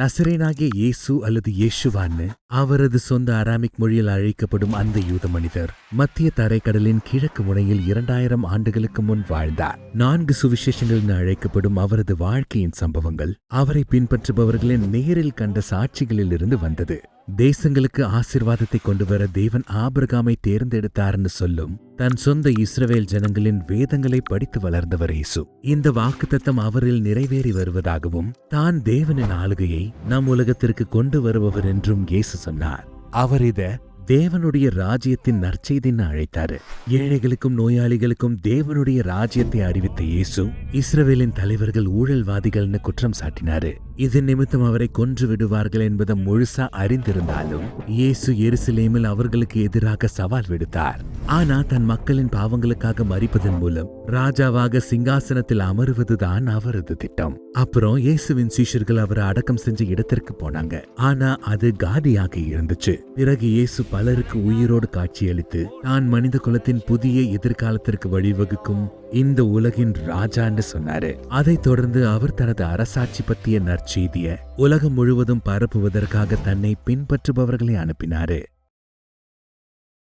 நசரேனாகிய இயேசு அல்லது இயேசுவான்னு அவரது சொந்த அராமிக் மொழியில் அழைக்கப்படும் அந்த யூத மனிதர் மத்திய தரைக்கடலின் கிழக்கு முனையில் 2000 ஆண்டுகளுக்கு முன் வாழ்ந்தார். 4 சுவிசேஷங்கள் என அழைக்கப்படும் அவரது வாழ்க்கையின் சம்பவங்கள் அவரை பின்பற்றுபவர்களின் நேரில் கண்ட சாட்சிகளில் இருந்து வந்தது. தேசங்களுக்கு ஆசீர்வாதத்தை கொண்டு வர தேவன் ஆபிரகாமை தேர்ந்தெடுத்தார்னு சொல்லும் தன் சொந்த இஸ்ரவேல் ஜனங்களின் வேதங்களை படித்து வளர்ந்தவர் இயேசு. இந்த வாக்குத்தத்தம் அவரில் நிறைவேறி வருவதாகவும் தான் தேவனின் ஆளுகையை நம் உலகத்திற்கு கொண்டு வருபவர் என்றும் இயேசு சொன்னார். அவர் இத தேவனுடைய ராஜ்யத்தின் நற்செய்தின்னு அழைத்தாரு. ஏழைகளுக்கும் நோயாளிகளுக்கும் தேவனுடைய ராஜ்யத்தை அறிவித்த இயேசு இஸ்ரவேலின் தலைவர்கள் ஊழல்வாதிகள்னு குற்றம் சாட்டினாரு. இதன் நிமித்தம் அவரை கொன்று விடுவார்கள் என்பதை முழுசா அறிந்திருந்தாலும் இயேசு எருசலேமில் அவர்களுக்கு எதிராக சவால் விடுத்தார். ஆனா தன் மக்களின் பாவங்களுக்காக மரிப்பதன் மூலம் ராஜாவாக சிங்காசனத்தில் அமருவதுதான் அவரது திட்டம். அப்புறம் இயேசுவின் சீஷர்கள் அவரை அடக்கம் செஞ்ச இடத்திற்கு போனாங்க. ஆனா அது காலியாக இருந்துச்சு. பிறகு இயேசு பலருக்கு உயிரோடு காட்சியளித்து தான் மனித குலத்தின் புதிய எதிர்காலத்திற்கு வழிவகுக்கும் இந்த உலகின் ராஜான்னு சொன்னாரு. அதைத் தொடர்ந்து அவர் தனது அரசாட்சி பற்றிய நற்செய்திய உலகம் முழுவதும் பரப்புவதற்காக தன்னை பின்பற்றுபவர்களை அனுப்பினாரு.